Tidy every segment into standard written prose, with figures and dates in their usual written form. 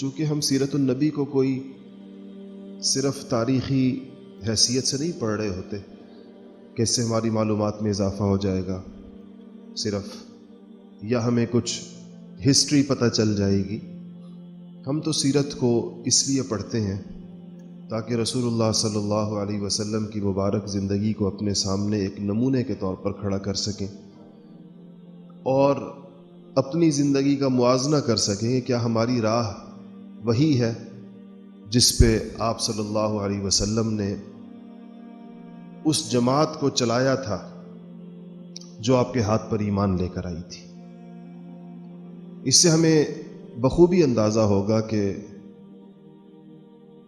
چونکہ ہم سیرت النبی کو کوئی صرف تاریخی حیثیت سے نہیں پڑھ رہے ہوتے کہ اس سے ہماری معلومات میں اضافہ ہو جائے گا صرف، یا ہمیں کچھ ہسٹری پتہ چل جائے گی. ہم تو سیرت کو اس لیے پڑھتے ہیں تاکہ رسول اللہ صلی اللہ علیہ وسلم کی مبارک زندگی کو اپنے سامنے ایک نمونے کے طور پر کھڑا کر سکیں اور اپنی زندگی کا موازنہ کر سکیں کہ کیا ہماری راہ وہی ہے جس پہ آپ صلی اللہ علیہ وسلم نے اس جماعت کو چلایا تھا جو آپ کے ہاتھ پر ایمان لے کر آئی تھی. اس سے ہمیں بخوبی اندازہ ہوگا کہ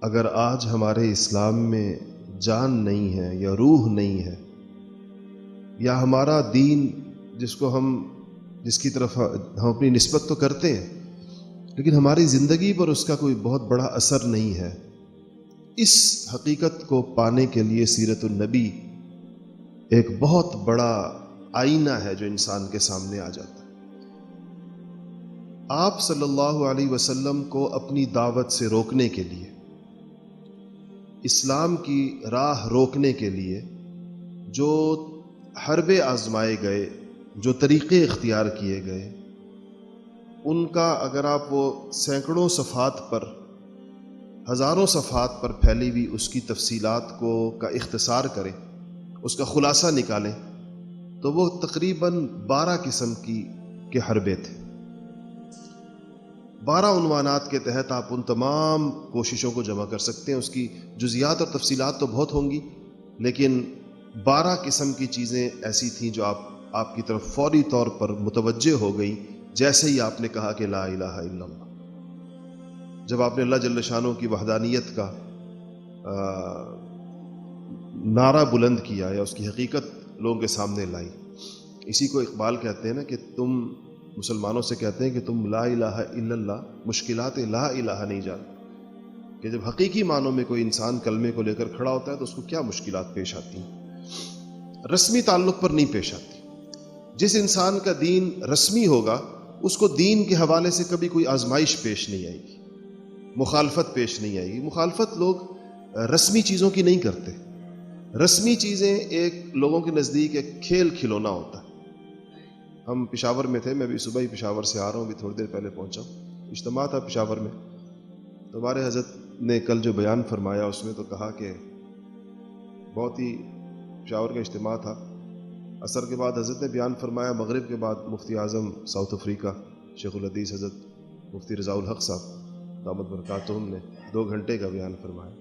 اگر آج ہمارے اسلام میں جان نہیں ہے یا روح نہیں ہے، یا ہمارا دین جس کی طرف ہم اپنی نسبت تو کرتے ہیں لیکن ہماری زندگی پر اس کا کوئی بہت بڑا اثر نہیں ہے، اس حقیقت کو پانے کے لیے سیرت النبی ایک بہت بڑا آئینہ ہے جو انسان کے سامنے آ جاتا ہے. آپ صلی اللہ علیہ وسلم کو اپنی دعوت سے روکنے کے لیے، اسلام کی راہ روکنے کے لیے جو حربے آزمائے گئے، جو طریقے اختیار کیے گئے، ان کا اگر آپ وہ سینکڑوں صفحات پر، ہزاروں صفحات پر پھیلی ہوئی اس کی تفصیلات کا اختصار کریں، اس کا خلاصہ نکالیں، تو وہ تقریباً 12 قسم کے حربے تھے. 12 عنوانات کے تحت آپ ان تمام کوششوں کو جمع کر سکتے ہیں. اس کی جزیات اور تفصیلات تو بہت ہوں گی لیکن 12 قسم کی چیزیں ایسی تھیں جو آپ کی طرف فوری طور پر متوجہ ہو گئی جیسے ہی آپ نے کہا کہ لا الہ الا اللہ. جب آپ نے اللہ جل شانہ کی وحدانیت کا نعرہ بلند کیا یا اس کی حقیقت لوگوں کے سامنے لائی. اسی کو اقبال کہتے ہیں نا کہ تم مسلمانوں سے کہتے ہیں کہ تم لا الہ الا اللہ مشکلات لا الہ نہیں جانتے، کہ جب حقیقی معنوں میں کوئی انسان کلمے کو لے کر کھڑا ہوتا ہے تو اس کو کیا مشکلات پیش آتی ہیں. رسمی تعلق پر نہیں پیش آتی. جس انسان کا دین رسمی ہوگا اس کو دین کے حوالے سے کبھی کوئی آزمائش پیش نہیں آئے گی، مخالفت پیش نہیں آئے گی. مخالفت لوگ رسمی چیزوں کی نہیں کرتے. رسمی چیزیں ایک لوگوں کے نزدیک ایک کھیل کھلونا ہوتا ہے. ہم پشاور میں تھے، میں بھی صبح ہی پشاور سے آ رہا ہوں، ابھی تھوڑی دیر پہلے پہنچا ہوں. اجتماع تھا پشاور میں، تو ہمارے حضرت نے کل جو بیان فرمایا اس میں تو کہا کہ بہت ہی، پشاور کا اجتماع تھا، عصر کے بعد حضرت نے بیان فرمایا، مغرب کے بعد مفتی اعظم ساؤتھ افریقہ شیخ الحدیث حضرت مفتی رضا الحق صاحب دامت برکاتہم نے 2 گھنٹے کا بیان فرمایا.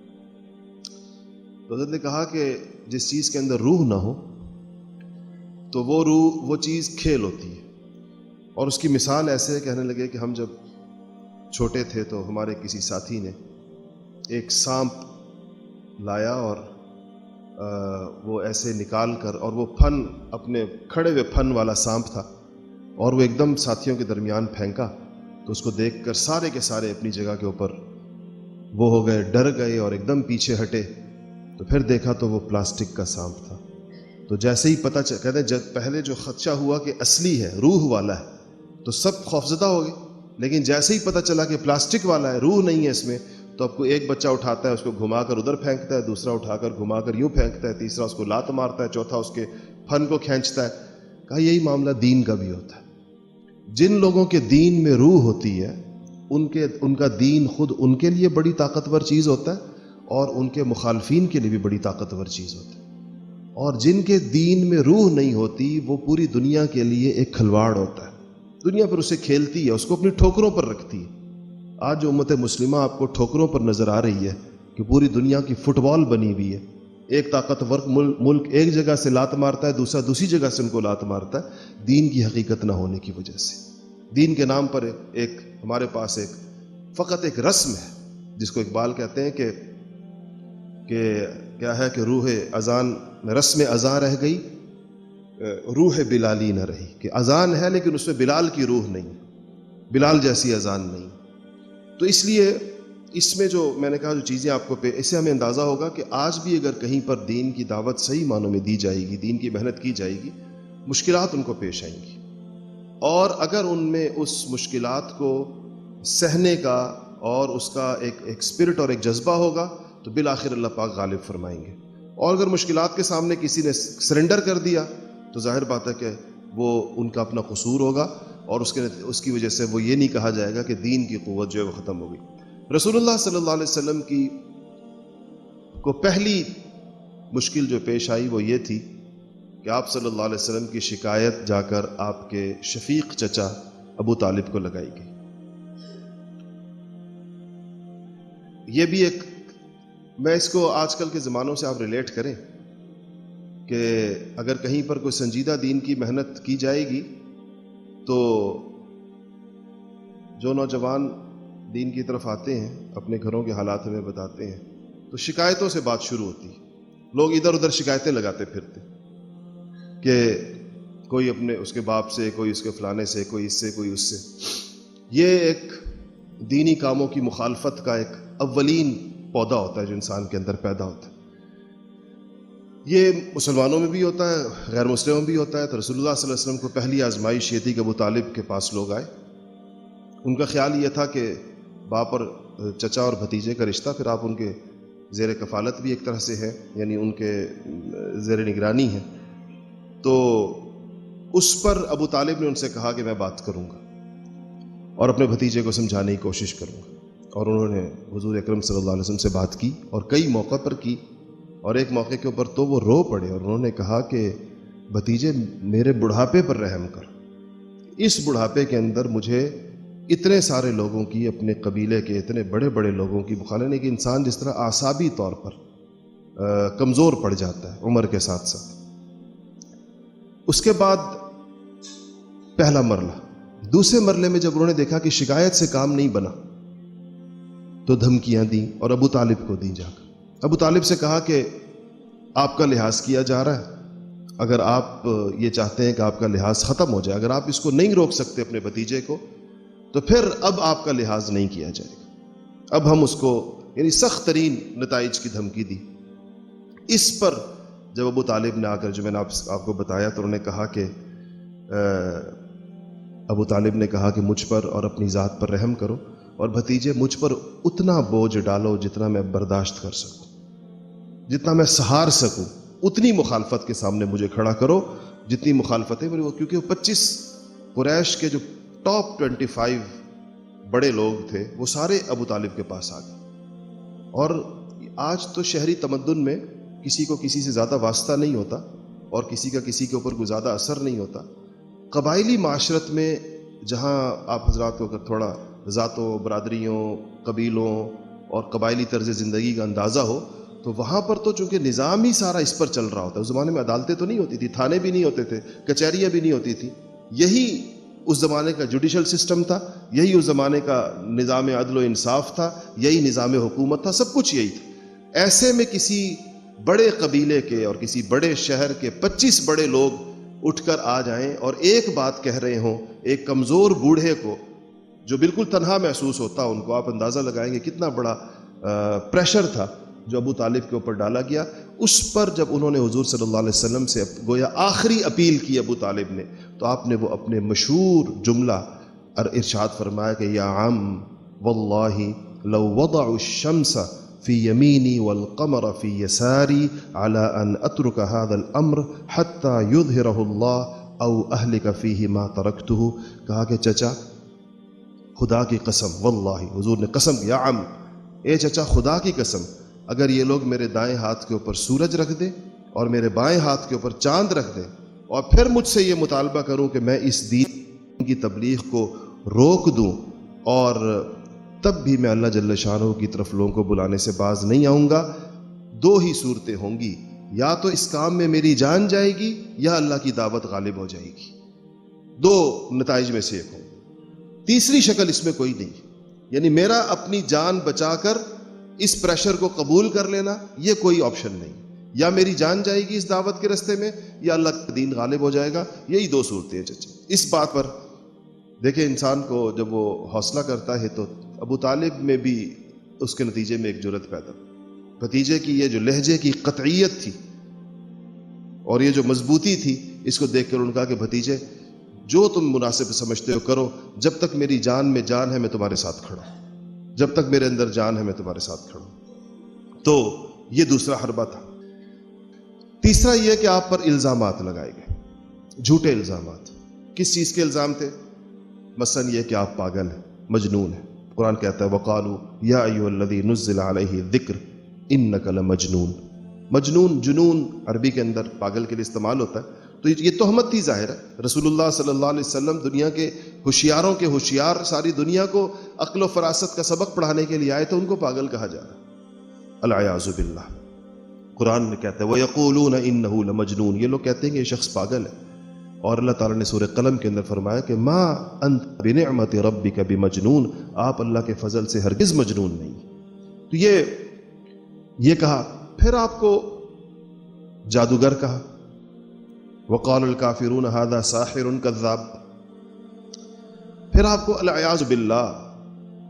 تو حضرت نے کہا کہ جس چیز کے اندر روح نہ ہو تو وہ روح، وہ چیز کھیل ہوتی ہے. اور اس کی مثال ایسے کہنے لگے کہ ہم جب چھوٹے تھے تو ہمارے کسی ساتھی نے ایک سانپ لایا اور وہ ایسے نکال کر، اور وہ پھن، اپنے کھڑے ہوئے پھن والا سانپ تھا، اور وہ ایک دم ساتھیوں کے درمیان پھینکا تو اس کو دیکھ کر سارے کے سارے اپنی جگہ کے اوپر وہ ہو گئے، ڈر گئے اور ایک دم پیچھے ہٹے. تو پھر دیکھا تو وہ پلاسٹک کا سانپ تھا. تو جیسے ہی پتہ کہتے ہیں جب پہلے جو خدشہ ہوا کہ اصلی ہے، روح والا ہے، تو سب خوفزدہ ہو گئے. لیکن جیسے ہی پتہ چلا کہ پلاسٹک والا ہے، روح نہیں ہے اس میں، تو اب کو ایک بچہ اٹھاتا ہے، اس کو گھما کر ادھر پھینکتا ہے، دوسرا اٹھا کر گھما کر یوں پھینکتا ہے، تیسرا اس کو لات مارتا ہے، چوتھا اس کے پھن کو کھینچتا ہے. کہا یہی معاملہ دین کا بھی ہوتا ہے. جن لوگوں کے دین میں روح ہوتی ہے ان کا دین خود ان کے لیے بڑی طاقتور چیز ہوتا ہے اور ان کے مخالفین کے لیے بھی بڑی طاقتور چیز ہوتی ہے. اور جن کے دین میں روح نہیں ہوتی وہ پوری دنیا کے لیے ایک کھلواڑ ہوتا ہے. دنیا پر اسے کھیلتی ہے، اس کو اپنی ٹھوکروں پر رکھتی ہے. آج جو امت مسلمہ آپ کو ٹھوکروں پر نظر آ رہی ہے کہ پوری دنیا کی فٹ بال بنی ہوئی ہے. ایک طاقتور ملک ایک جگہ سے لات مارتا ہے، دوسرا دوسری جگہ سے ان کو لات مارتا ہے، دین کی حقیقت نہ ہونے کی وجہ سے. دین کے نام پر ہمارے پاس فقط ایک رسم ہے جس کو اقبال کہتے ہیں کہ کیا ہے کہ روح اذان، رسم اذان رہ گئی، روح بلالی نہ رہی. کہ اذان ہے لیکن اس میں بلال کی روح نہیں، بلال جیسی اذان نہیں. تو اس لیے اس میں جو میں نے کہا جو چیزیں آپ کو اس سے ہمیں اندازہ ہوگا کہ آج بھی اگر کہیں پر دین کی دعوت صحیح معنوں میں دی جائے گی، دین کی محنت کی جائے گی، مشکلات ان کو پیش آئیں گی. اور اگر ان میں اس مشکلات کو سہنے کا اور اس کا ایک اسپرٹ اور ایک جذبہ ہوگا تو بالآخر اللہ پاک غالب فرمائیں گے. اور اگر مشکلات کے سامنے کسی نے سرنڈر کر دیا تو ظاہر بات ہے کہ وہ ان کا اپنا قصور ہوگا، اور اس کی وجہ سے وہ یہ نہیں کہا جائے گا کہ دین کی قوت جو ہے وہ ختم ہو گئی. رسول اللہ صلی اللہ علیہ وسلم کو پہلی مشکل جو پیش آئی وہ یہ تھی کہ آپ صلی اللہ علیہ وسلم کی شکایت جا کر آپ کے شفیق چچا ابو طالب کو لگائی گئی. یہ بھی میں اس کو آج کل کے زمانوں سے آپ ریلیٹ کریں کہ اگر کہیں پر کوئی سنجیدہ دین کی محنت کی جائے گی تو جو نوجوان دین کی طرف آتے ہیں اپنے گھروں کے حالات ہمیں بتاتے ہیں تو شکایتوں سے بات شروع ہوتی. لوگ ادھر ادھر شکایتیں لگاتے پھرتے کہ کوئی اپنے اس کے باپ سے، کوئی اس کے فلانے سے، کوئی اس سے، کوئی اس سے. یہ ایک دینی کاموں کی مخالفت کا ایک اولین پودا ہوتا ہے جو انسان کے اندر پیدا ہوتا ہے. یہ مسلمانوں میں بھی ہوتا ہے، غیر مسلموں میں بھی ہوتا ہے. تو رسول اللہ صلی اللہ علیہ وسلم کو پہلی آزمائش یہ تھی کہ ابو طالب کے پاس لوگ آئے. ان کا خیال یہ تھا کہ باپ اور چچا اور بھتیجے کا رشتہ، پھر آپ ان کے زیر کفالت بھی ایک طرح سے ہیں، یعنی ان کے زیر نگرانی ہیں. تو اس پر ابو طالب نے ان سے کہا کہ میں بات کروں گا اور اپنے بھتیجے کو سمجھانے کی کوشش کروں گا. اور انہوں نے حضور اکرم صلی اللہ علیہ وسلم سے بات کی اور کئی موقع پر کی، اور ایک موقع کے اوپر تو وہ رو پڑے اور انہوں نے کہا کہ بھتیجے میرے بڑھاپے پر رحم کر. اس بڑھاپے کے اندر مجھے اتنے سارے لوگوں کی، اپنے قبیلے کے اتنے بڑے بڑے لوگوں کی مخالفت نہیں، کہ انسان جس طرح اعصابی طور پر کمزور پڑ جاتا ہے عمر کے ساتھ ساتھ. اس کے بعد پہلا مرحلہ. دوسرے مرحلے میں جب انہوں نے دیکھا کہ شکایت سے کام نہیں بنا تو دھمکیاں دیں اور ابو طالب کو دیں. جا کر ابو طالب سے کہا کہ آپ کا لحاظ کیا جا رہا ہے، اگر آپ یہ چاہتے ہیں کہ آپ کا لحاظ ختم ہو جائے، اگر آپ اس کو نہیں روک سکتے اپنے بھتیجے کو، تو پھر اب آپ کا لحاظ نہیں کیا جائے گا. اب ہم اس کو، یعنی سخت ترین نتائج کی دھمکی دی. اس پر جب ابو طالب نے آ کر، جو میں نے آپ کو بتایا، تو انہوں نے کہا کہ ابو طالب نے کہا کہ مجھ پر اور اپنی ذات پر رحم کرو، اور بھتیجے مجھ پر اتنا بوجھ ڈالو جتنا میں برداشت کر سکوں، جتنا میں سہار سکوں. اتنی مخالفت کے سامنے مجھے کھڑا کرو جتنی مخالفتیں میری. کیونکہ وہ 25 قریش کے جو ٹاپ 25 بڑے لوگ تھے وہ سارے ابو طالب کے پاس آ گئے. اور آج تو شہری تمدن میں کسی کو کسی سے زیادہ واسطہ نہیں ہوتا اور کسی کا کسی کے اوپر کوئی زیادہ اثر نہیں ہوتا. قبائلی معاشرت میں جہاں آپ حضرات کو اگر تھوڑا ذاتوں، برادریوں، قبیلوں اور قبائلی طرز زندگی کا اندازہ ہو تو وہاں پر تو چونکہ نظام ہی سارا اس پر چل رہا ہوتا ہے. اس زمانے میں عدالتیں تو نہیں ہوتی تھی، تھانے بھی نہیں ہوتے تھے، کچہریاں بھی نہیں ہوتی تھی. یہی اس زمانے کا جوڈیشل سسٹم تھا، یہی اس زمانے کا نظام عدل و انصاف تھا، یہی نظام حکومت تھا، سب کچھ یہی تھا. ایسے میں کسی بڑے قبیلے کے اور کسی بڑے شہر کے 25 بڑے لوگ اٹھ کر آ جائیں اور ایک بات کہہ رہے ہوں ایک کمزور بوڑھے کو جو بالکل تنہا محسوس ہوتا ان کو، آپ اندازہ لگائیں گے کتنا بڑا پریشر تھا جو ابو طالب کے اوپر ڈالا گیا. اس پر جب انہوں نے حضور صلی اللہ علیہ وسلم سے گویا آخری اپیل کی ابو طالب نے، تو آپ نے وہ اپنے مشہور جملہ ارشاد فرمایا کہ یا عم واللہ لو وضعوا الشمس فی یمینی والقمر فی یساری علی ان اترک هذا الامر حتی یظہرہ اللہ او اہلک فیہ ما ترکتہ. کہا کہ چچا خدا کی قسم، واللہ حضور نے قسم، یا عم اے چچا خدا کی قسم، اگر یہ لوگ میرے دائیں ہاتھ کے اوپر سورج رکھ دیں اور میرے بائیں ہاتھ کے اوپر چاند رکھ دیں اور پھر مجھ سے یہ مطالبہ کروں کہ میں اس دین کی تبلیغ کو روک دوں، اور تب بھی میں اللہ جل شانہ کی طرف لوگوں کو بلانے سے باز نہیں آؤں گا، دو ہی صورتیں ہوں گی، یا تو اس کام میں میری جان جائے گی یا اللہ کی دعوت غالب ہو جائے گی. دو نتائج میں سے ایک ہوں. تیسری شکل اس میں کوئی نہیں. یعنی میرا اپنی جان بچا کر اس پریشر کو قبول کر لینا یہ کوئی آپشن نہیں. یا میری جان جائے گی اس دعوت کے رستے میں یا اللہ کا دین غالب ہو جائے گا. یہی دو صورتیں ہیں چچا. اس بات پر دیکھیں انسان کو جب وہ حوصلہ کرتا ہے تو ابو طالب میں بھی اس کے نتیجے میں ایک جرأت پیدا. بھتیجے کی یہ جو لہجے کی قطعیت تھی اور یہ جو مضبوطی تھی، اس کو دیکھ کر انہوں نے کہا کہ بھتیجے جو تم مناسب سمجھتے ہو کرو، جب تک میری جان میں جان ہے میں تمہارے ساتھ کھڑا ہوں. جب تک میرے اندر جان ہے میں تمہارے ساتھ کھڑا ہوں۔ تو یہ دوسرا حربہ تھا۔ تیسرا یہ کہ آپ پر الزامات لگائے گئے، جھوٹے الزامات۔ کس چیز کے الزام تھے؟ مثلا یہ کہ آپ پاگل ہیں، مجنون ہیں۔ قرآن کہتا ہے وَقَالُوا يَا أَيُّهَا الَّذِي نُزِّلَ عَلَيْهِ الذِّكْرُ إِنَّكَ لَمَجْنُونَ۔ مجنون، جنون عربی کے اندر پاگل کے لیے استعمال ہوتا ہے۔ تو یہ تہمت تھی ظاہر ہے۔ رسول اللہ صلی اللہ علیہ وسلم دنیا کے ہوشیاروں کے ہوشیار، ساری دنیا کو عقل و فراست کا سبق پڑھانے کے لیے آئے، تو ان کو پاگل کہا جا رہا ہے، العیاذ باللہ۔ قرآن میں کہتا ہے وَيَقُولُونَ إِنَّهُ لَمَجْنُونَ، یہ لوگ کہتے ہیں کہ یہ شخص پاگل ہے۔ اور اللہ تعالیٰ نے سورہ قلم کے اندر فرمایا کہ مَا أَنْتَ بِنِعْمَةِ رَبِّكَ بِمَجْنُونَ، آپ اللہ کے فضل سے ہرگز مجنون نہیں۔ تو یہ کہا۔ پھر آپ کو جادوگر کہا، وَقَالَ الْكَافِرُونَ هَذَا سَاحِرٌ كَذَّابٌ۔ پھر آپ کو العیاذ باللہ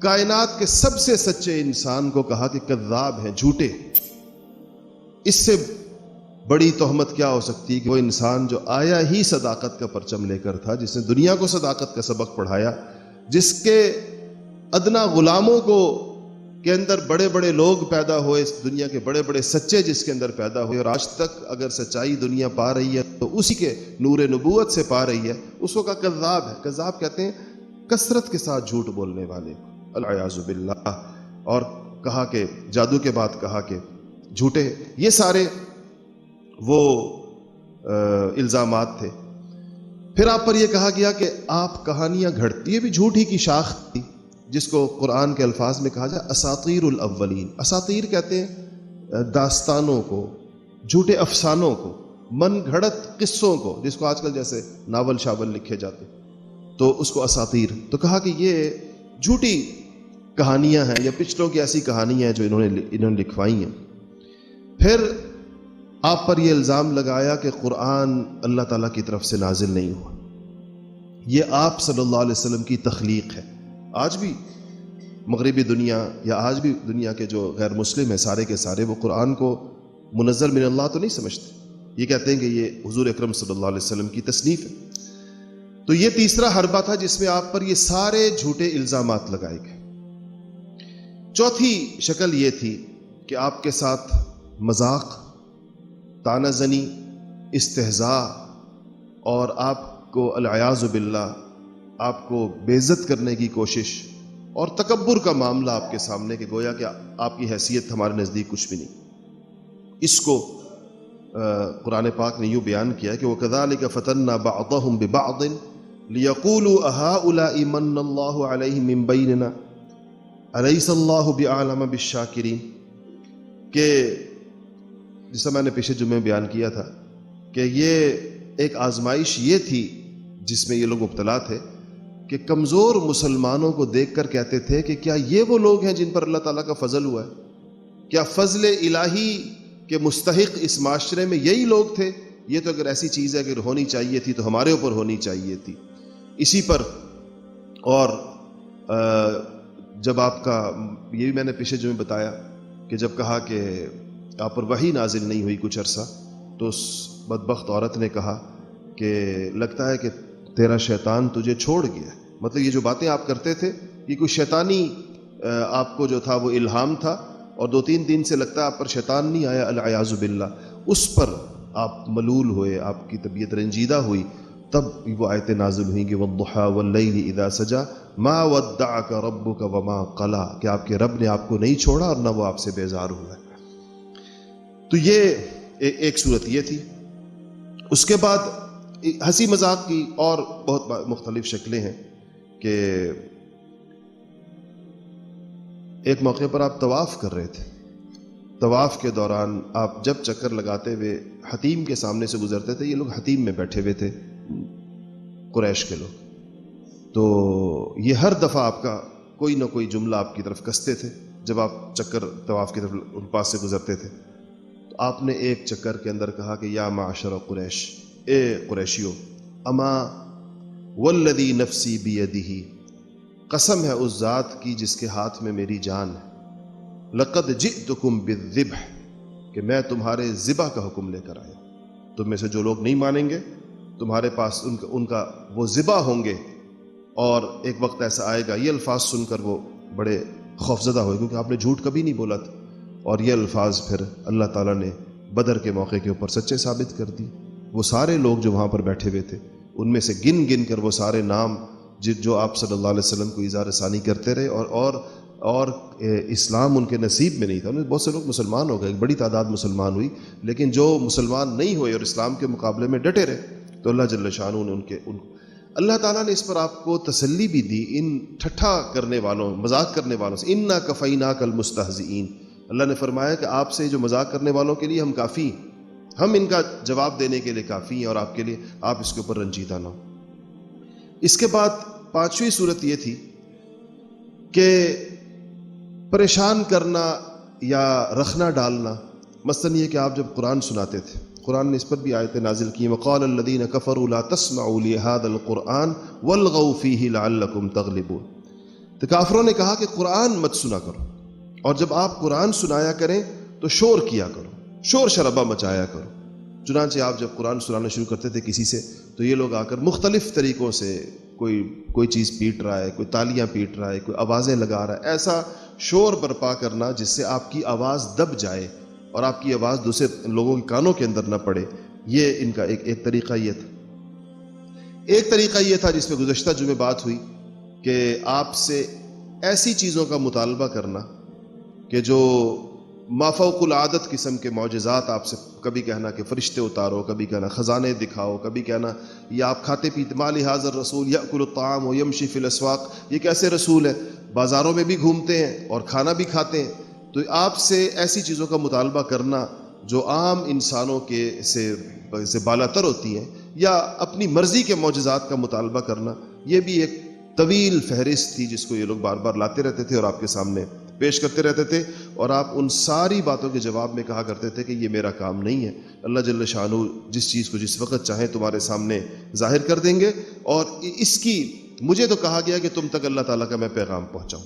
کائنات کے سب سے سچے انسان کو کہا کہ کذاب ہیں، جھوٹے۔ اس سے بڑی تہمت کیا ہو سکتی کہ وہ انسان جو آیا ہی صداقت کا پرچم لے کر تھا، جس نے دنیا کو صداقت کا سبق پڑھایا، جس کے ادنا غلاموں کو کے اندر بڑے بڑے لوگ پیدا ہوئے، اس دنیا کے بڑے بڑے سچے جس کے اندر پیدا ہوئے، اور آج تک اگر سچائی دنیا پا رہی ہے تو اسی کے نور نبوت سے پا رہی ہے، اس کو کہا کذاب ہے۔ کذاب کہتے ہیں کثرت کے ساتھ جھوٹ بولنے والے، العیاذ باللہ۔ اور کہا کہ جادو کے بعد کہا کہ جھوٹے۔ یہ سارے وہ الزامات تھے۔ پھر آپ پر یہ کہا گیا کہ آپ کہانیاں گھڑتی، یہ بھی جھوٹ ہی کی شاخ تھی، جس کو قرآن کے الفاظ میں کہا جائے اساطیر الاولین۔ اساطیر کہتے ہیں داستانوں کو، جھوٹے افسانوں کو، من گھڑت قصوں کو، جس کو آج کل جیسے ناول شاول لکھے جاتے، تو اس کو اساطیر۔ تو کہا کہ یہ جھوٹی کہانیاں ہیں، یا پچھلوں کی ایسی کہانیاں ہیں جو انہوں نے لکھوائی ہیں۔ پھر آپ پر یہ الزام لگایا کہ قرآن اللہ تعالیٰ کی طرف سے نازل نہیں ہوا، یہ آپ صلی اللہ علیہ وسلم کی تخلیق ہے۔ آج بھی مغربی دنیا، یا آج بھی دنیا کے جو غیر مسلم ہیں سارے کے سارے، وہ قرآن کو منزل من اللہ تو نہیں سمجھتے، یہ کہتے ہیں کہ یہ حضور اکرم صلی اللہ علیہ وسلم کی تصنیف ہے۔ تو یہ تیسرا حربہ تھا جس میں آپ پر یہ سارے جھوٹے الزامات لگائے گئے۔ چوتھی شکل یہ تھی کہ آپ کے ساتھ مذاق، طعنہ زنی، استہزاء، اور آپ کو العیاذ باللہ آپ کو بے عزت کرنے کی کوشش، اور تکبر کا معاملہ آپ کے سامنے، کہ گویا کہ آپ کی حیثیت ہمارے نزدیک کچھ بھی نہیں۔ اس کو قرآن پاک نے یوں بیان کیا کہ وَكَذَلِكَ فَتَنَّا بَعْضَهُمْ بِبَعْضٍ لِيَقُولُوا أَهَٰؤُلَاءِ مَنَّ اللَّهُ عَلَيْهِم مِّن بَيْنِنَا أَلَيْسَ اللَّهُ بِأَعْلَمَ بِالشَّاكِرِينَ، کہ جسا میں نے پچھلے جمعے بیان کیا تھا کہ یہ ایک آزمائش یہ تھی جس میں یہ لوگ مبتلا تھے، کہ کمزور مسلمانوں کو دیکھ کر کہتے تھے کہ کیا یہ وہ لوگ ہیں جن پر اللہ تعالیٰ کا فضل ہوا ہے؟ کیا فضل الہی کے مستحق اس معاشرے میں یہی لوگ تھے؟ یہ تو اگر ایسی چیز ہے اگر ہونی چاہیے تھی تو ہمارے اوپر ہونی چاہیے تھی۔ اسی پر اور جب آپ کا یہ بھی میں نے پچھلے جمعے بتایا کہ جب کہا کہ آپ پر وحی نازل نہیں ہوئی کچھ عرصہ، تو اس بدبخت عورت نے کہا کہ لگتا ہے کہ تیرا شیطان تجھے چھوڑ گیا۔ مطلب یہ جو باتیں آپ کرتے تھے یہ کوئی شیطانی آپ کو جو تھا وہ الہام تھا، اور 2-3 دن سے لگتا ہے آپ پر شیطان نہیں آیا، العیاذ باللہ۔ اس پر آپ ملول ہوئے، آپ کی طبیعت رنجیدہ ہوئی، تب وہ آیتیں نازل ہوئیں کہ وَالضُّحَىٰ وَاللَّيْلِ إِذَا سَجَىٰ مَا وَدَّعَكَ رَبُّكَ وَمَا قَلَىٰ، کہ آپ کے رب نے آپ کو نہیں چھوڑا اور نہ وہ آپ سے بیزار ہوا ہے۔ تو یہ ایک صورت یہ تھی۔ اس کے بعد ہنسی مذاق کی اور بہت مختلف شکلیں ہیں، کہ ایک موقع پر آپ طواف کر رہے تھے، طواف کے دوران آپ جب چکر لگاتے ہوئے حتیم کے سامنے سے گزرتے تھے، یہ لوگ حتیم میں بیٹھے ہوئے تھے، قریش کے لوگ، تو یہ ہر دفعہ آپ کا کوئی نہ کوئی جملہ آپ کی طرف کستے تھے جب آپ چکر طواف کی طرف ان پاس سے گزرتے تھے۔ تو آپ نے ایک چکر کے اندر کہا کہ یا معاشر قریش، اے قریشیو، اما والذی نفسی بیدہ، قسم ہے اس ذات کی جس کے ہاتھ میں میری جان ہے، لقد جئتکم بالذبح، کہ میں تمہارے ذبح کا حکم لے کر آیا، تم میں سے جو لوگ نہیں مانیں گے تمہارے پاس ان کا وہ ذبح ہوں گے، اور ایک وقت ایسا آئے گا۔ یہ الفاظ سن کر وہ بڑے خوفزدہ ہوئے، کیونکہ آپ نے جھوٹ کبھی نہیں بولا تھا. اور یہ الفاظ پھر اللہ تعالیٰ نے بدر کے موقع کے اوپر سچے ثابت کر دی. وہ سارے لوگ جو وہاں پر بیٹھے ہوئے تھے، ان میں سے گن گن کر وہ سارے نام جو آپ صلی اللہ علیہ وسلم کو اظہار ثانی کرتے رہے، اور اسلام ان کے نصیب میں نہیں تھا. بہت سے لوگ مسلمان ہو گئے، ایک بڑی تعداد مسلمان ہوئی، لیکن جو مسلمان نہیں ہوئے اور اسلام کے مقابلے میں ڈٹے رہے، تو اللہ جل شانہ نے اللہ تعالیٰ نے اس پر آپ کو تسلی بھی دی ان ٹھٹھا کرنے والوں، مذاق کرنے والوں سے. انا کفیناک المستہزئین، اللہ نے فرمایا کہ آپ سے جو مذاق کرنے والوں کے لیے ہم کافی ہیں، ہم ان کا جواب دینے کے لیے کافی ہیں، اور آپ کے لیے آپ اس کے اوپر رنجیدہ نہ ہو. اس کے بعد 5ویں صورت یہ تھی کہ پریشان کرنا یا رخنا ڈالنا. مثلاً یہ کہ آپ جب قرآن سناتے تھے، قرآن نے اس پر بھی آیتیں نازل کی. وقال الذین کفروا لا تسمعوا لهذا القرآن والغوا فیہ لعلکم تغلبون. تو کافروں نے کہا کہ قرآن مت سنا کرو، اور جب آپ قرآن سنایا کریں تو شور کیا کرو، شور شرابہ مچایا کرو. چنانچہ آپ جب قرآن سنانا شروع کرتے تھے کسی سے، تو یہ لوگ آ کر مختلف طریقوں سے کوئی چیز پیٹ رہا ہے، کوئی تالیاں پیٹ رہا ہے، کوئی آوازیں لگا رہا ہے، ایسا شور برپا کرنا جس سے آپ کی آواز دب جائے اور آپ کی آواز دوسرے لوگوں کے کانوں کے اندر نہ پڑے. یہ ان کا ایک طریقہ یہ تھا. ایک طریقہ یہ تھا جس پہ گزشتہ جمعے بات ہوئی، کہ آپ سے ایسی چیزوں کا مطالبہ کرنا کہ جو مافوق العادت قسم کے معجزات آپ سے، کبھی کہنا کہ فرشتے اتارو، کبھی کہنا خزانے دکھاؤ، کبھی کہنا یہ آپ کھاتے پیتے، ما لہذا الرسول یأکل الطعام ویمشی فی الاسواق، یہ کیسے رسول ہے، بازاروں میں بھی گھومتے ہیں اور کھانا بھی کھاتے ہیں. تو آپ سے ایسی چیزوں کا مطالبہ کرنا جو عام انسانوں کے سے بالاتر ہوتی ہیں، یا اپنی مرضی کے معجزات کا مطالبہ کرنا، یہ بھی ایک طویل فہرست تھی جس کو یہ لوگ بار بار لاتے رہتے تھے اور آپ کے سامنے پیش کرتے رہتے تھے. اور آپ ان ساری باتوں کے جواب میں کہا کرتے تھے کہ یہ میرا کام نہیں ہے، اللہ جل شانہ جس چیز کو جس وقت چاہیں تمہارے سامنے ظاہر کر دیں گے، اور اس کی مجھے تو کہا گیا کہ تم تک اللہ تعالیٰ کا میں پیغام پہنچاؤں.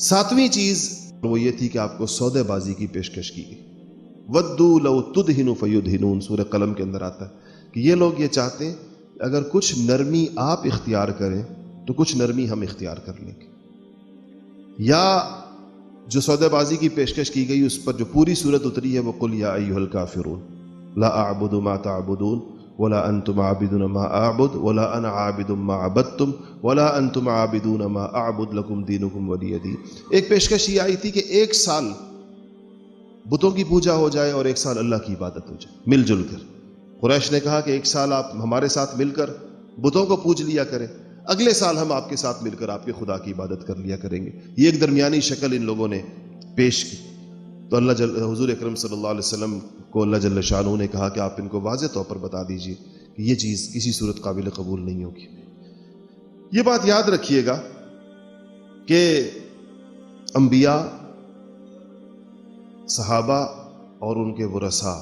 7ویں چیز وہ یہ تھی کہ آپ کو سودے بازی کی پیشکش کی گئی. وَدُّوا لَوْ تُدْهِنُ فَيُدْهِنُونَ، سورہ قلم کے اندر آتا ہے کہ یہ لوگ یہ چاہتے ہیں اگر کچھ نرمی آپ اختیار کریں تو کچھ نرمی ہم اختیار کر لیں گے. یا جو سودے بازی کی پیشکش کی گئی اس پر جو پوری صورت اتری ہے وہ قُلْ يَا أَيُّهَا الْكَافِرُونَ لَا أَعْبُدُ مَا تَعْبُدُونَ وَلَا أَنْتُمْ عَابِدُونَ مَا أَعْبُدُ وَلَا أَنَا عَابِدٌ مَا عَبَدتُّمْ وَلَا أَنْتُمْ عَابِدُونَ مَا أَعْبُدُ لَكُمْ دِينُكُمْ وَلِيَ دِينِ. ایک پیشکش یہ آئی تھی کہ 1 سال بتوں کی پوجا ہو جائے اور 1 سال اللہ کی عبادت ہو جائے مل جل کر. قریش نے کہا کہ 1 سال آپ ہمارے ساتھ مل کر بتوں کو پوج لیا کریں، اگلے سال ہم آپ کے ساتھ مل کر آپ کے خدا کی عبادت کر لیا کریں گے. یہ ایک درمیانی شکل ان لوگوں نے پیش کی. تو حضور اکرم صلی اللہ علیہ وسلم کو اللہ جل شانہ نے کہا کہ آپ ان کو واضح طور پر بتا دیجئے کہ یہ چیز کسی صورت قابل قبول نہیں ہوگی. یہ بات یاد رکھیے گا کہ انبیاء، صحابہ اور ان کے ورثاء،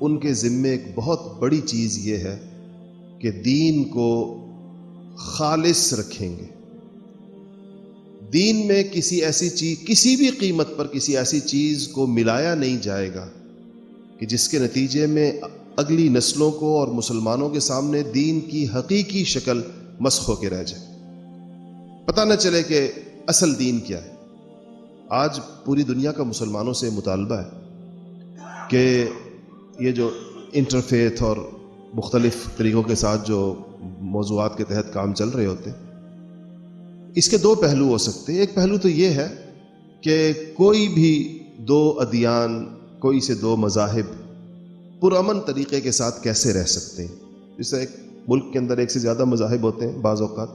ان کے ذمے ایک بہت بڑی چیز یہ ہے کہ دین کو خالص رکھیں گے. دین میں کسی ایسی چیز، کسی بھی قیمت پر کسی ایسی چیز کو ملایا نہیں جائے گا کہ جس کے نتیجے میں اگلی نسلوں کو اور مسلمانوں کے سامنے دین کی حقیقی شکل مسخ ہو کے رہ جائے، پتہ نہ چلے کہ اصل دین کیا ہے. آج پوری دنیا کا مسلمانوں سے مطالبہ ہے کہ یہ جو انٹرفیتھ اور مختلف طریقوں کے ساتھ جو موضوعات کے تحت کام چل رہے ہوتے ہیں، اس کے 2 پہلو ہو سکتے ہیں. ایک پہلو تو یہ ہے کہ کوئی بھی 2 ادیان، کوئی سے 2 مذاہب پرامن طریقے کے ساتھ کیسے رہ سکتے ہیں. جیسے ایک ملک کے اندر 1 سے زیادہ مذاہب ہوتے ہیں بعض اوقات،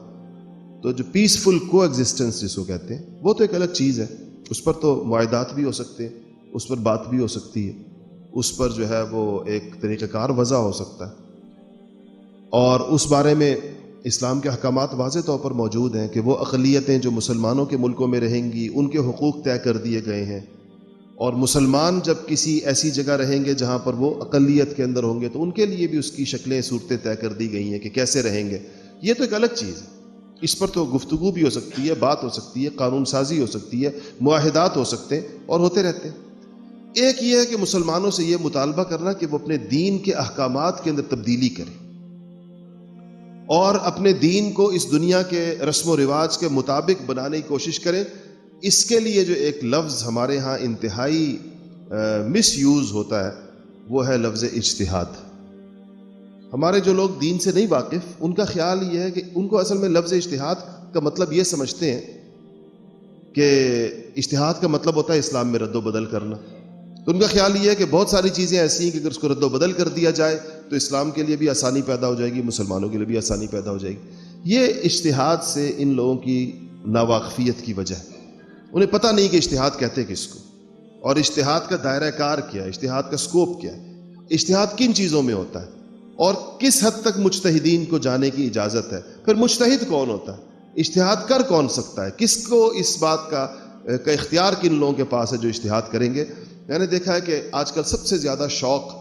تو جو پیسفل کو ایگزسٹنس جس کو کہتے ہیں وہ تو ایک الگ چیز ہے. اس پر تو معاہدات بھی ہو سکتے ہیں، اس پر بات بھی ہو سکتی ہے، اس پر جو ہے وہ ایک طریقہ کار وضع ہو سکتا ہے، اور اس بارے میں اسلام کے احکامات واضح طور پر موجود ہیں کہ وہ اقلیتیں جو مسلمانوں کے ملکوں میں رہیں گی ان کے حقوق طے کر دیے گئے ہیں، اور مسلمان جب کسی ایسی جگہ رہیں گے جہاں پر وہ اقلیت کے اندر ہوں گے تو ان کے لیے بھی اس کی شکلیں صورتیں طے کر دی گئی ہیں کہ کیسے رہیں گے. یہ تو ایک الگ چیز ہے، اس پر تو گفتگو بھی ہو سکتی ہے، بات ہو سکتی ہے، قانون سازی ہو سکتی ہے، معاہدات ہو سکتے ہیں اور ہوتے رہتے ہیں. ایک یہ ہے کہ مسلمانوں سے یہ مطالبہ کرنا کہ وہ اپنے دین کے احکامات کے اندر تبدیلی کریں اور اپنے دین کو اس دنیا کے رسم و رواج کے مطابق بنانے کی کوشش کریں اس کے لیے جو ایک لفظ ہمارے ہاں انتہائی مس یوز ہوتا ہے وہ ہے لفظ اجتہاد. ہمارے جو لوگ دین سے نہیں واقف ان کا خیال یہ ہے کہ ان کو اصل میں لفظ اجتہاد کا مطلب یہ سمجھتے ہیں کہ اجتہاد کا مطلب ہوتا ہے اسلام میں رد و بدل کرنا. تو ان کا خیال یہ ہے کہ بہت ساری چیزیں ایسی ہیں کہ اگر اس کو رد و بدل کر دیا جائے تو اسلام کے لیے بھی آسانی پیدا ہو جائے گی, مسلمانوں کے لیے بھی آسانی پیدا ہو جائے گی. یہ اجتہاد سے ان لوگوں کی ناواقفیت کی وجہ ہے. انہیں پتہ نہیں کہ اجتہاد کہتے کس کو, اور اجتہاد کا دائرہ کار کیا ہے, اجتہاد کا سکوپ کیا ہے, اجتہاد کن چیزوں میں ہوتا ہے اور کس حد تک مجتہدین کو جانے کی اجازت ہے. پھر مجتہد کون ہوتا ہے, اجتہاد کر کون سکتا ہے, کس کو اس بات کا اختیار کن لوگوں کے پاس ہے جو اجتہاد کریں گے. میں نے دیکھا ہے کہ آج کل سب سے زیادہ شوق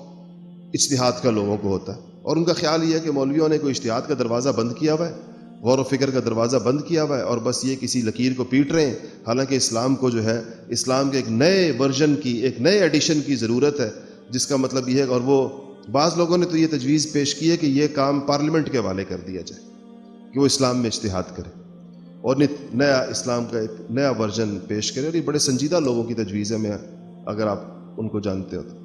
اجتہاد کا لوگوں کو ہوتا ہے, اور ان کا خیال یہ ہے کہ مولویوں نے کوئی اجتہاد کا دروازہ بند کیا ہوا ہے, غور و فکر کا دروازہ بند کیا ہوا ہے, اور بس یہ کسی لکیر کو پیٹ رہے ہیں. حالانکہ اسلام کو جو ہے, اسلام کے ایک نئے ورژن کی, ایک نئے ایڈیشن کی ضرورت ہے, جس کا مطلب یہ ہے. اور وہ بعض لوگوں نے تو یہ تجویز پیش کی ہے کہ یہ کام پارلیمنٹ کے حوالے کر دیا جائے کہ وہ اسلام میں اجتہاد کرے اور نیا اسلام کا ایک نیا ورژن پیش کرے. اور یہ بڑے سنجیدہ لوگوں کی تجویز ہے, میں اگر آپ ان کو جانتے ہو تو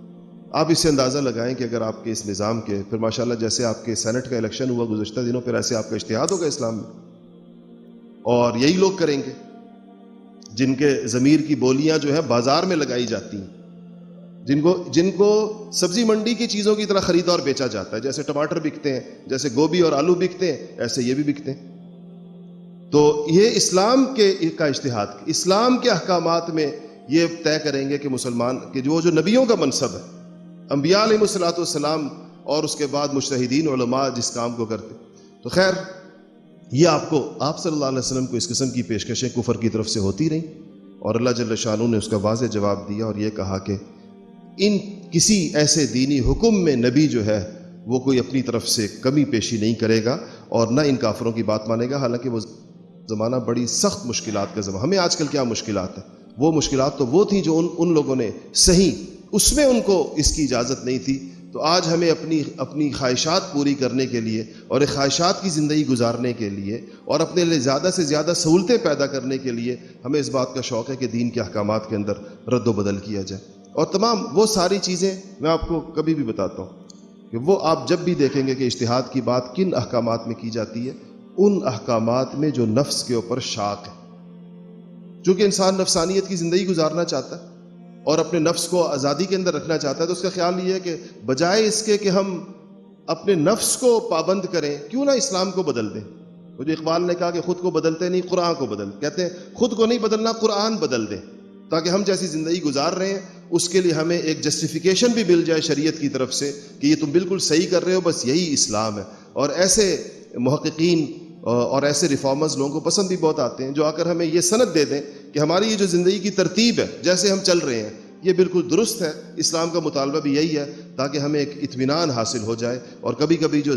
آپ اس سے اندازہ لگائیں کہ اگر آپ کے اس نظام کے, پھر ماشاءاللہ جیسے آپ کے سینٹ کا الیکشن ہوا گزشتہ دنوں, پھر ایسے آپ کا اجتہاد ہوگا اسلام میں, اور یہی لوگ کریں گے جن کے ضمیر کی بولیاں جو ہیں بازار میں لگائی جاتی ہیں, جن کو سبزی منڈی کی چیزوں کی طرح خریدا اور بیچا جاتا ہے. جیسے ٹماٹر بکتے ہیں, جیسے گوبھی اور آلو بکتے ہیں, ایسے یہ بھی بکتے ہیں. تو یہ اسلام کا اجتہاد, اسلام کے احکامات میں یہ طے کریں گے کہ مسلمان کہ جو نبیوں کا منصب ہے, انبیاء علیہ الصلوۃ والسلام, اور اس کے بعد مجتہدین علماء جس کام کو کرتے. تو خیر, یہ آپ صلی اللہ علیہ وسلم کو اس قسم کی پیشکشیں کفر کی طرف سے ہوتی رہیں, اور اللہ جل شانہ نے اس کا واضح جواب دیا اور یہ کہا کہ کسی ایسے دینی حکم میں نبی جو ہے وہ کوئی اپنی طرف سے کمی پیشی نہیں کرے گا اور نہ ان کافروں کی بات مانے گا. حالانکہ وہ زمانہ بڑی سخت مشکلات کا زمانہ. ہمیں آج کل کیا مشکلات ہیں, وہ مشکلات تو وہ تھیں جو ان لوگوں نے صحیح, اس میں ان کو اس کی اجازت نہیں تھی. تو آج ہمیں اپنی خواہشات پوری کرنے کے لیے اور ایک خواہشات کی زندگی گزارنے کے لیے اور اپنے لیے زیادہ سے زیادہ سہولتیں پیدا کرنے کے لیے ہمیں اس بات کا شوق ہے کہ دین کے احکامات کے اندر رد و بدل کیا جائے. اور تمام وہ ساری چیزیں میں آپ کو کبھی بھی بتاتا ہوں کہ وہ آپ جب بھی دیکھیں گے کہ اجتہاد کی بات کن احکامات میں کی جاتی ہے, ان احکامات میں جو نفس کے اوپر شاق ہے. چونکہ انسان نفسانیت کی زندگی گزارنا چاہتا ہے اور اپنے نفس کو آزادی کے اندر رکھنا چاہتا ہے, تو اس کا خیال یہ ہے کہ بجائے اس کے کہ ہم اپنے نفس کو پابند کریں, کیوں نہ اسلام کو بدل دیں. وہ جو اقبال نے کہا کہ خود کو بدلتے نہیں قرآن کو بدل, کہتے ہیں خود کو نہیں بدلنا, قرآن بدل دیں, تاکہ ہم جیسی زندگی گزار رہے ہیں اس کے لیے ہمیں ایک جسٹیفیکیشن بھی مل جائے شریعت کی طرف سے کہ یہ تم بالکل صحیح کر رہے ہو, بس یہی اسلام ہے. اور ایسے محققین اور ایسے ریفارمرز لوگوں کو پسند بھی بہت آتے ہیں جو آ کر ہمیں یہ سند دے دیں کہ ہماری یہ جو زندگی کی ترتیب ہے, جیسے ہم چل رہے ہیں, یہ بالکل درست ہے. اسلام کا مطالبہ بھی یہی ہے تاکہ ہمیں ایک اطمینان حاصل ہو جائے. اور کبھی کبھی جو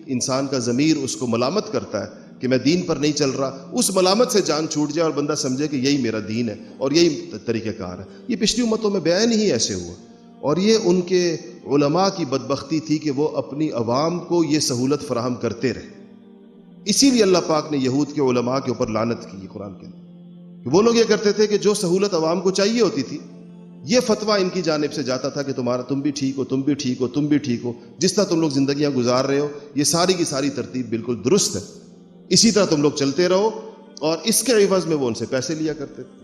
انسان کا ضمیر اس کو ملامت کرتا ہے کہ میں دین پر نہیں چل رہا, اس ملامت سے جان چھوٹ جائے اور بندہ سمجھے کہ یہی میرا دین ہے اور یہی طریقہ کار ہے. یہ پچھلی امتوں میں بیان ہی ایسے ہوا, اور یہ ان کے علماء کی بدبختی تھی کہ وہ اپنی عوام کو یہ سہولت فراہم کرتے رہے. اسی لیے اللہ پاک نے یہود کے علماء کے اوپر لعنت کی قرآن کے اندر, کہ وہ لوگ یہ کرتے تھے کہ جو سہولت عوام کو چاہیے ہوتی تھی, یہ فتویٰ ان کی جانب سے جاتا تھا کہ تم بھی ٹھیک ہو, تم بھی ٹھیک ہو, تم بھی ٹھیک ہو, جس طرح تم لوگ زندگیاں گزار رہے ہو یہ ساری کی ساری ترتیب بالکل درست ہے, اسی طرح تم لوگ چلتے رہو. اور اس کے عوض میں وہ ان سے پیسے لیا کرتے تھے.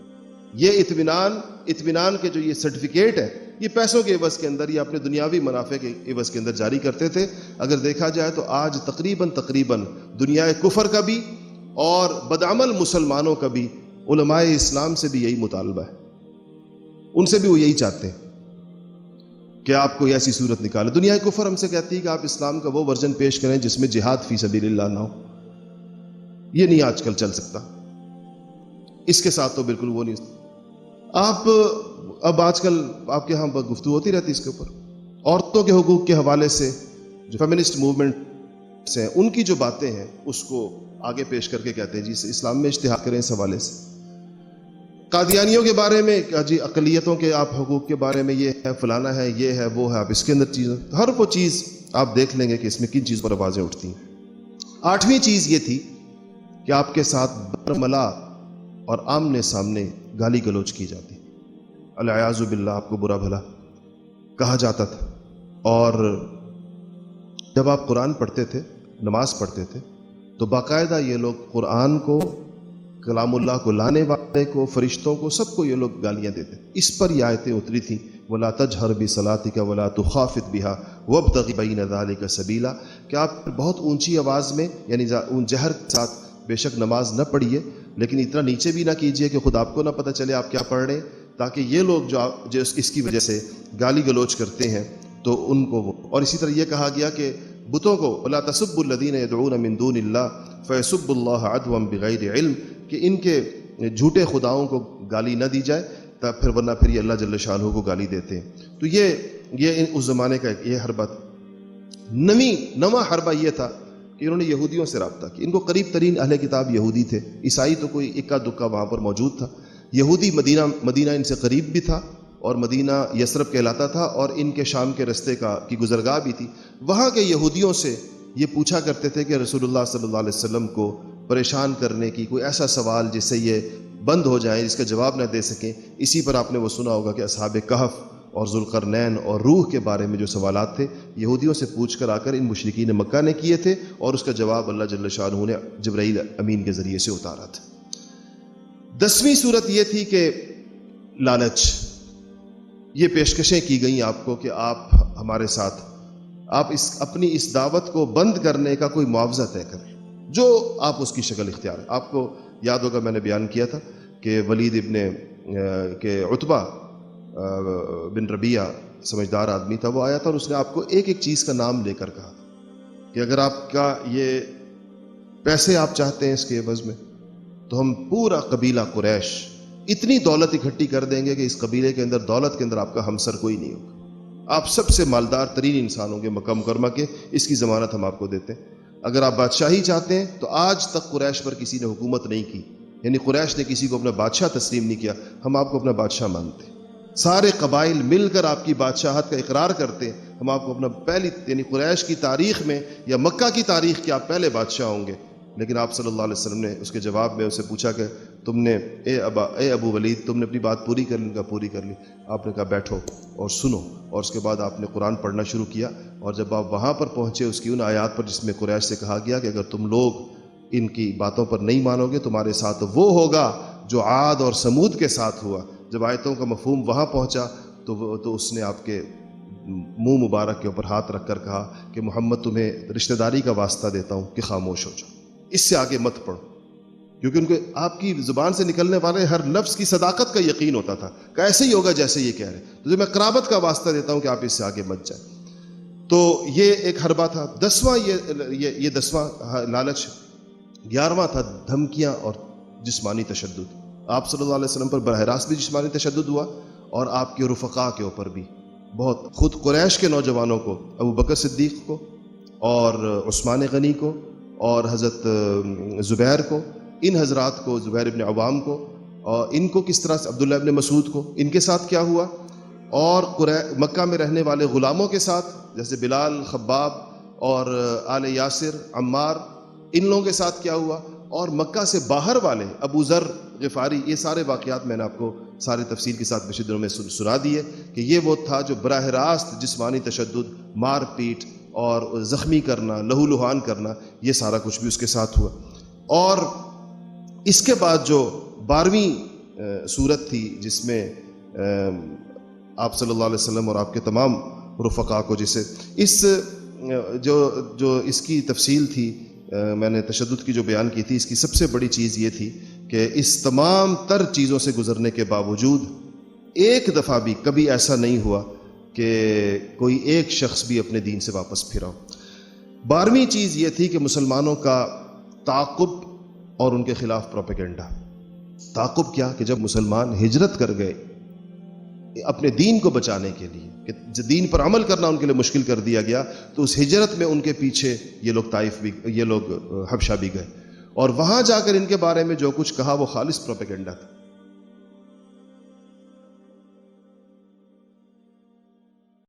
یہ اطمینان کے جو یہ سرٹیفکیٹ ہے, یہ پیسوں کے عوض کے اندر, یہ اپنے دنیاوی منافع کے عوض کے اندر جاری کرتے تھے. اگر دیکھا جائے تو آج تقریباً دنیا کفر کا بھی اور بدعمل مسلمانوں کا بھی علماء اسلام سے بھی یہی مطالبہ ہے. ان سے بھی وہ یہی چاہتے ہیں کہ آپ کو ایسی صورت نکالے. دنیا کفر ہم سے کہتی ہے کہ آپ اسلام کا وہ ورژن پیش کریں جس میں جہاد فی سبیل اللہ نہ ہو. یہ نہیں آج کل چل سکتا, اس کے ساتھ تو بالکل وہ نہیں. آپ اب آج کل آپ کے ہاں گفتگو ہوتی رہتی اس کے اوپر, عورتوں کے حقوق کے حوالے سے جو فیمنسٹ موومنٹ ہیں ان کی جو باتیں ہیں اس کو آگے پیش کر کے کہتے ہیں جی اسلام میں اجتہاد کریں اس حوالے سے. قادیانیوں کے بارے میں جی اقلیتوں کے آپ حقوق کے بارے میں یہ ہے, فلانا ہے, یہ ہے, وہ ہے, آپ اس کے اندر چیز, ہر وہ چیز آپ دیکھ لیں گے کہ اس میں کن چیز پر آوازیں اٹھتی ہیں. 8ویں چیز یہ تھی کہ آپ کے ساتھ برملا اور آمنے سامنے گالی گلوچ کی جاتی، العیاذ باللہ آپ کو برا بھلا کہا جاتا تھا۔ اور جب آپ قرآن پڑھتے تھے، نماز پڑھتے تھے، تو باقاعدہ یہ لوگ قرآن کو، کلام اللہ کو لانے والے کو، فرشتوں کو، سب کو یہ لوگ گالیاں دیتے۔ اس پر یہ آیتیں اتری تھیں، وَلَا تَجْهَرْ بِصَلَاتِكَ وَلَا تُخَافِتْ بِهَا وَابْتَغِ بَيْنَ ذَلِكَ سَبِيلًا، کہ آپ بہت اونچی آواز میں، یعنی جہر کے ساتھ بے شک نماز نہ پڑھیے، لیکن اتنا نیچے بھی نہ کیجیے کہ خود آپ کو نہ پتہ چلے آپ کیا پڑھ رہے ہیں، تاکہ یہ لوگ جو اس کی وجہ سے گالی گلوچ کرتے ہیں تو ان کو وہ۔ اور اسی طرح یہ کہا گیا کہ بتوں کو وَلَا تَسُبُّوا الَّذِينَ يَدْعُونَ مِن دُونِ اللَّهِ فَيَسُبُّوا اللَّهَ عَدْوًا بِغَيْرِ علم، کہ ان کے جھوٹے خداؤں کو گالی نہ دی جائے، تب پھر ورنہ پھر یہ اللہ جل شانہ کو گالی دیتے ہیں۔ تو یہ اس زمانے کا یہ حربہ تھا۔ نواں حربہ یہ تھا کہ انہوں نے یہودیوں سے رابطہ کیا۔ ان کو قریب ترین اہل کتاب یہودی تھے، عیسائی تو کوئی اکا دکا وہاں پر موجود تھا۔ یہودی مدینہ ان سے قریب بھی تھا، اور مدینہ یثرب کہلاتا تھا، اور ان کے شام کے رستے کی گزرگاہ بھی تھی۔ وہاں کے یہودیوں سے یہ پوچھا کرتے تھے کہ رسول اللہ صلی اللہ علیہ وسلم کو پریشان کرنے کی کوئی ایسا سوال جس سے یہ بند ہو جائیں، جس کا جواب نہ دے سکیں۔ اسی پر آپ نے وہ سنا ہوگا کہ اصحاب کہف اور ذوالقرنین اور روح کے بارے میں جو سوالات تھے، یہودیوں سے پوچھ کر آ کر ان مشرکین مکہ نے کیے تھے، اور اس کا جواب اللہ جل شانہ نے جبرائیل امین کے ذریعے سے اتارا تھا۔ 10ویں صورت یہ تھی کہ لالچ، یہ پیشکشیں کی گئیں آپ کو کہ آپ ہمارے ساتھ، آپ اپنی اس دعوت کو بند کرنے کا کوئی معاوضہ طے کریں، جو آپ اس کی شکل اختیار ہے۔ آپ کو یاد ہوگا میں نے بیان کیا تھا کہ ولید کہ عتبہ بن ربیعہ سمجھدار آدمی تھا، وہ آیا تھا اور اس نے آپ کو ایک ایک چیز کا نام لے کر کہا کہ اگر آپ کا یہ پیسے آپ چاہتے ہیں اس کے عوض میں، تو ہم پورا قبیلہ قریش اتنی دولت اکٹھی کر دیں گے کہ اس قبیلے کے اندر، دولت کے اندر آپ کا ہمسر کوئی نہیں ہوگا، آپ سب سے مالدار ترین انسان ہوں گے مکہ مکرمہ کے، اس کی ضمانت ہم آپ کو دیتے ہیں۔ اگر آپ بادشاہی چاہتے ہیں تو آج تک قریش پر کسی نے حکومت نہیں کی، یعنی قریش نے کسی کو اپنا بادشاہ تسلیم نہیں کیا، ہم آپ کو اپنا بادشاہ مانتے ہیں، سارے قبائل مل کر آپ کی بادشاہت کا اقرار کرتے ہیں، ہم آپ کو اپنا یعنی قریش کی تاریخ میں یا مکہ کی تاریخ کے آپ پہلے بادشاہ ہوں گے۔ لیکن آپ صلی اللہ علیہ وسلم نے اس کے جواب میں اسے پوچھا کہ تم نے اے ابو ولید، تم نے اپنی بات پوری کر لی؟ پوری کر لی۔ آپ نے کہا بیٹھو اور سنو، اور اس کے بعد آپ نے قرآن پڑھنا شروع کیا، اور جب آپ وہاں پر پہنچے اس کی ان آیات پر جس میں قریش سے کہا گیا کہ اگر تم لوگ ان کی باتوں پر نہیں مانو گے، تمہارے ساتھ وہ ہوگا جو عاد اور سمود کے ساتھ ہوا۔ جب آیتوں کا مفہوم وہاں پہنچا تو اس نے آپ کے منہ مبارک کے اوپر ہاتھ رکھ کر کہا کہ محمد تمہیں رشتہ داری کا واسطہ دیتا ہوں کہ خاموش ہو جاؤ، اس سے آگے مت پڑھو، کیونکہ ان کو آپ کی زبان سے نکلنے والے ہر لفظ کی صداقت کا یقین ہوتا تھا کہ ایسے ہی ہوگا جیسے یہ کہہ رہے ہیں، تو جو میں قرابت کا واسطہ دیتا ہوں کہ آپ اس سے آگے مت جائیں۔ تو یہ ایک حربہ تھا۔ 10واں لالچ۔ 11واں تھا دھمکیاں اور جسمانی تشدد۔ آپ صلی اللہ علیہ وسلم پر براہ راست بھی جسمانی تشدد ہوا، اور آپ کے رفقا کے اوپر بھی بہت، خود قریش کے نوجوانوں کو، ابو بکر صدیق کو اور عثمان غنی کو اور حضرت زبیر کو، ان حضرات کو، زبیر ابن عوام کو، اور ان کو کس طرح سے، عبداللہ ابن مسعود کو، ان کے ساتھ کیا ہوا، اور مکہ میں رہنے والے غلاموں کے ساتھ جیسے بلال، خباب اور آل یاسر، عمار، ان لوگوں کے ساتھ کیا ہوا، اور مکہ سے باہر والے ابو ذر غفاری، یہ سارے واقعات میں نے آپ کو سارے تفصیل کے ساتھ پچھلے دنوں میں سنا دیے کہ یہ وہ تھا جو براہ راست جسمانی تشدد، مار پیٹ اور زخمی کرنا، لہو لہان کرنا، یہ سارا کچھ بھی اس کے ساتھ ہوا۔ اور اس کے بعد جو 12ویں صورت تھی جس میں آپ صلی اللہ علیہ وسلم اور آپ کے تمام رفقا کو، جسے جو اس کی تفصیل تھی، میں نے تشدد کی جو بیان کی تھی، اس کی سب سے بڑی چیز یہ تھی کہ اس تمام تر چیزوں سے گزرنے کے باوجود ایک دفعہ بھی کبھی ایسا نہیں ہوا کہ کوئی ایک شخص بھی اپنے دین سے واپس پھرا ہو۔ 12ویں چیز یہ تھی کہ مسلمانوں کا تعاقب اور ان کے خلاف پروپیگنڈا۔ تعاقب کیا کہ جب مسلمان ہجرت کر گئے اپنے دین کو بچانے کے لیے، کہ دین پر عمل کرنا ان کے لیے مشکل کر دیا گیا، تو اس ہجرت میں ان کے پیچھے یہ لوگ طائف بھی، یہ لوگ حبشہ بھی گئے، اور وہاں جا کر ان کے بارے میں جو کچھ کہا وہ خالص پروپیگنڈا تھا۔